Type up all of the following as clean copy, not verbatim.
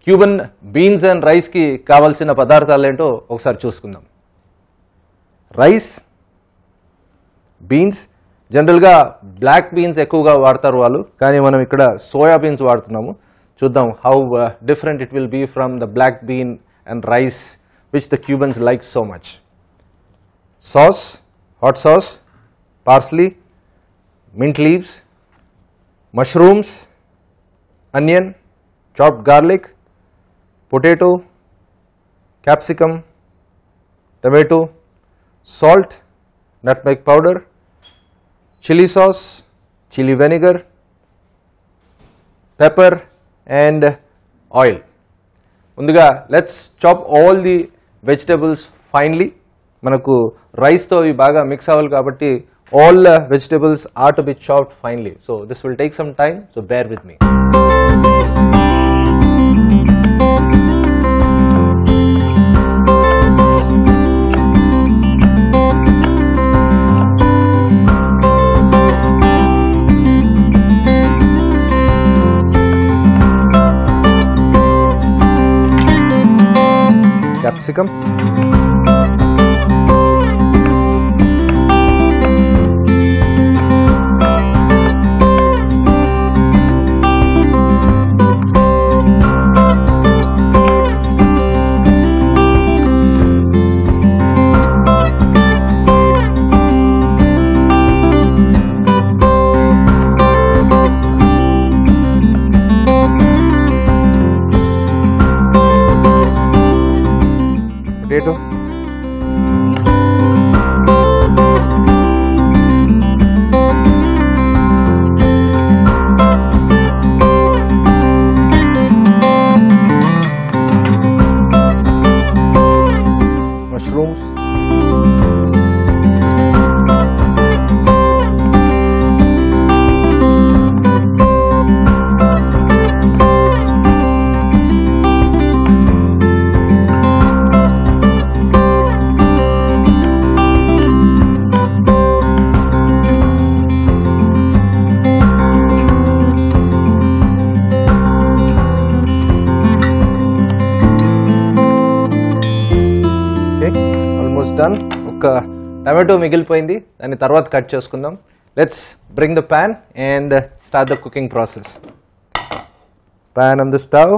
Cuban beans and రైస్కి కావాల్సిన పదార్థాలు ఏంటో ఒకసారి చూసుకుందాం. రైస్, బీన్స్, జనరల్గా బ్లాక్ బీన్స్ ఎక్కువగా వాడతారు వాళ్ళు, కానీ మనం ఇక్కడ సోయా బీన్స్ వాడుతున్నాము. చూద్దాం how different it will be from the black bean and rice which the Cubans like so much. Sauce, hot sauce, parsley, mint leaves, mushrooms, onion, chopped garlic, potato, capsicum, tomato, salt, nutmeg powder, chili sauce, chili vinegar, pepper and oil. ముందుగా let's chop all the vegetables finely. మనకు rice తో ఇవి బాగా mix అవ్వాలి కాబట్టి all vegetables are to be chopped finely. So this will take some time, so bear with me. Capsicum, potato, mushrooms, done. ఒక tomato మిగిలిపోయింది, దాని తర్వాత కట్ చేసుకుందాం. Let's bring the pan and start the cooking process. Pan on the stove,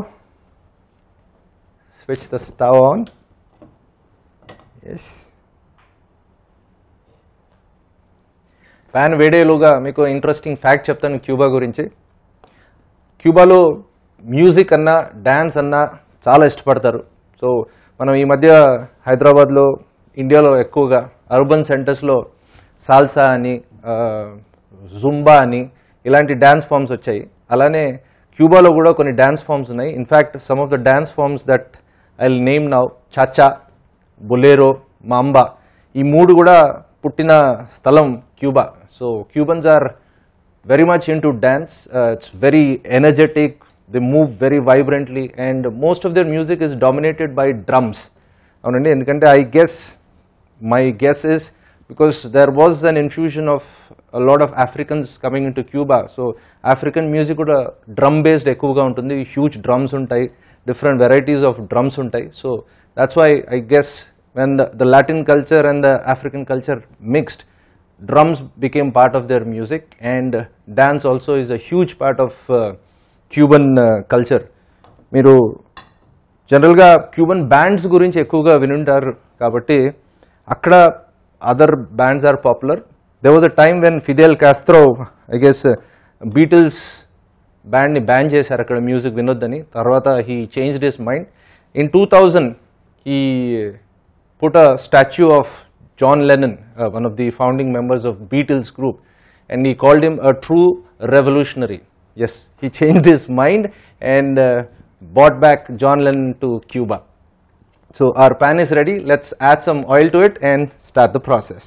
switch the stove on. Yes, pan వేడేలుగా మీకు interesting fact చెప్తాను Cuba గురించి. క్యూబాలో music అన్నా డ్యాన్స్ అన్నా చాలా ఇష్టపడతారు. సో మనం ఈ మధ్య హైదరాబాద్లో, ఇండియాలో ఎక్కువగా అర్బన్ సెంటర్స్లో సాల్సా అని, జుంబా అని ఇలాంటి డ్యాన్స్ ఫామ్స్ వచ్చాయి. అలానే క్యూబాలో కూడా కొన్ని డ్యాన్స్ ఫామ్స్ ఉన్నాయి. In fact some of the dance forms that I will name now chacha, bolero, mamba, ఈ మూడు కూడా పుట్టిన స్థలం Cuba. So Cubans are very much into dance. It's very energetic, they move very vibrantly, and most of their music is dominated by drums. అవునండి, ఎందుకంటే my guess is because there was an infusion of a lot of Africans coming into Cuba, so African music కూడా drum based ఎక్కువగా ఉంటుంది. Huge drums ఉంటాయి, different varieties of drums ఉంటాయి. So that's why I guess when the Latin culture and the African culture mixed, drums became part of their music, and dance also is a huge part of Cuban culture. మీరు జనరల్గా Cuban bands గురించి ఎక్కువగా వినుంటారు కాబట్టి అక్కడ other bands are popular. They was a time when Fidel Castro I guess Beatles బ్యాండ్ని ban చేశారు అక్కడ మ్యూజిక్ వినొద్దని. తర్వాత he changed his mind. In 2000 he put a statue of John Lennon, one of the founding members of Beatles group, and he called him a true revolutionary. Yes, he changed his mind and brought back John Lennon to Cuba. So our pan is ready. Let's add some oil to it and start the process.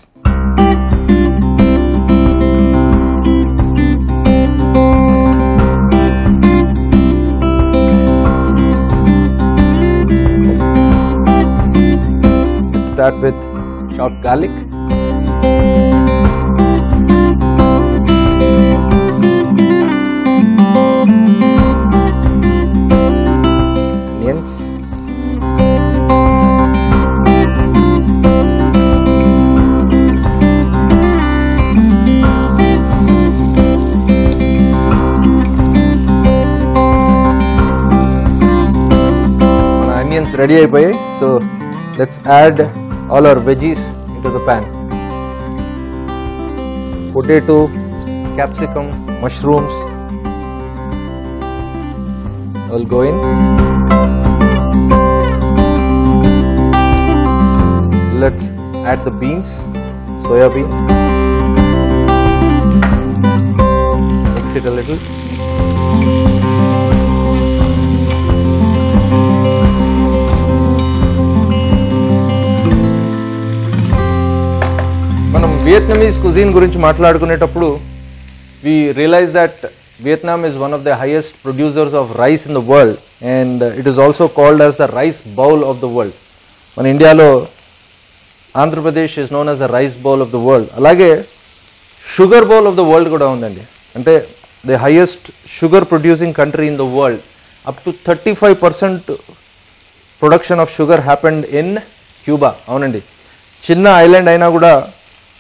Let's start with chopped garlic, ready అయిపోయాయి. So let's add all our veggies into the pan. Potato, capsicum, mushrooms all go in. Let's add the beans, soya bean. Mix it a little. మనం Vietnamese cuisine గురించి మాట్లాడుకునేటప్పుడు we realize that Vietnam is one of the highest producers of rice in the world, and it is also called as the rice bowl of the world. మన ఇండియాలో Andhra Pradesh is known as the rice bowl of the world. అలాగే sugar bowl of the world కూడా ఉందండి. అంటే the highest sugar producing country in the world. Up to 35% production of sugar happened in Cuba. అవునండి, చిన్న island అయినా కూడా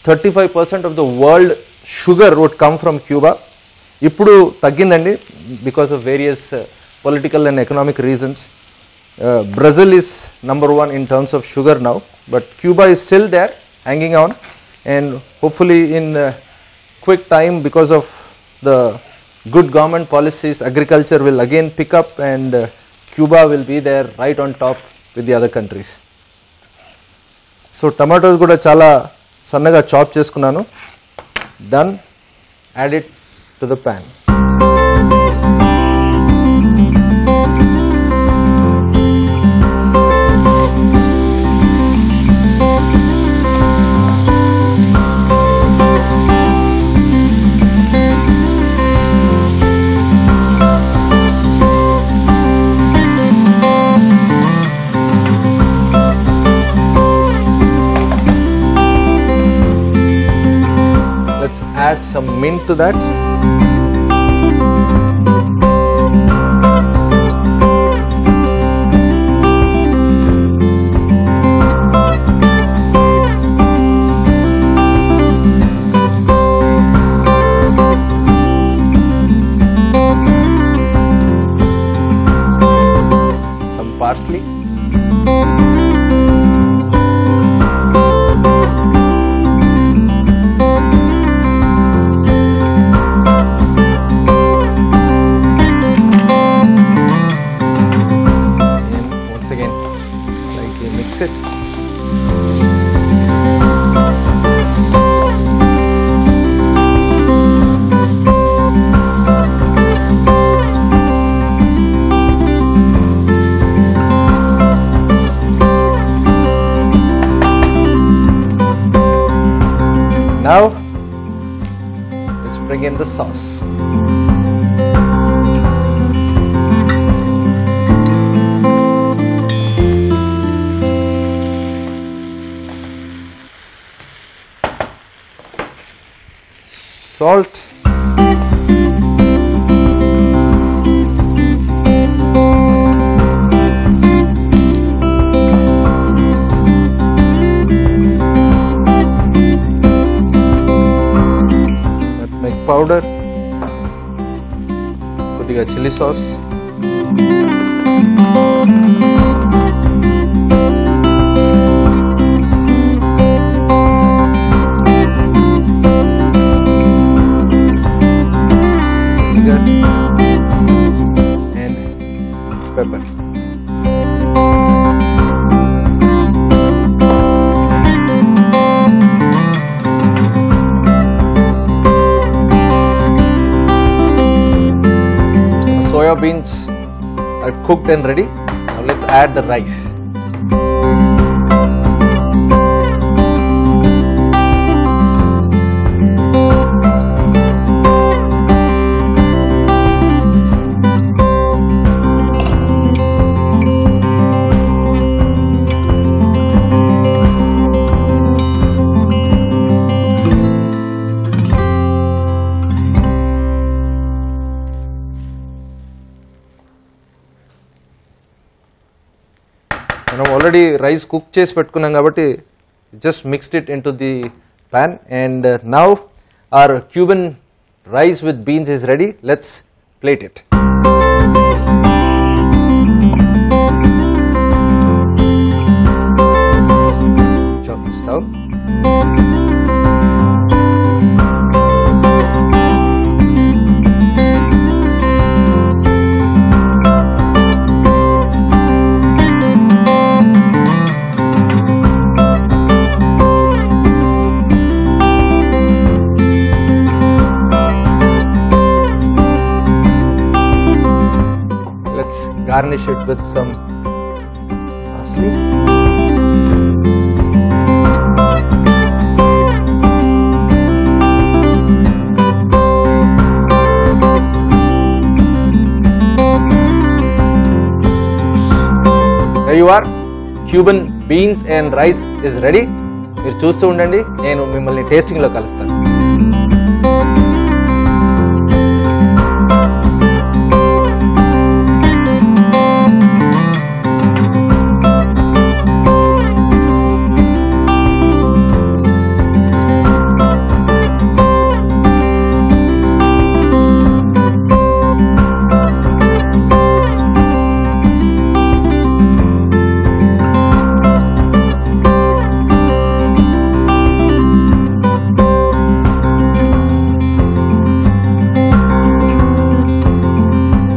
35% of the world sugar would come from Cuba. ఇప్పుడు తగ్గిందండి because of various political and economic reasons. Brazil is number 1 in terms of sugar now, but Cuba is still there hanging on, and hopefully in quick time, because of the good government policies, agriculture will again pick up, and Cuba will be there right on top with the other countries. So tomatoes kuda chala sannaga chop cheskunnanu. Done. Add it to the pan. Let's add some mint to that. Some parsley. It. Now let's bring in the sauce. Salt, nutmeg powder, కొద్దిగా chili sauce, and pepper. Soya beans are cooked and ready. Now let's add the rice. మనం already rice cook చేసి పెట్టుకున్నాం కాబట్టి just mixed it into the pan, and now our Cuban rice with beans is ready. Let's plate it. Garnish it with some parsley. There you are. Cuban beans and rice is ready. మీరు చూస్తూ ఉండండి, నేను మిమ్మల్ని tasting లో కలుస్తాను.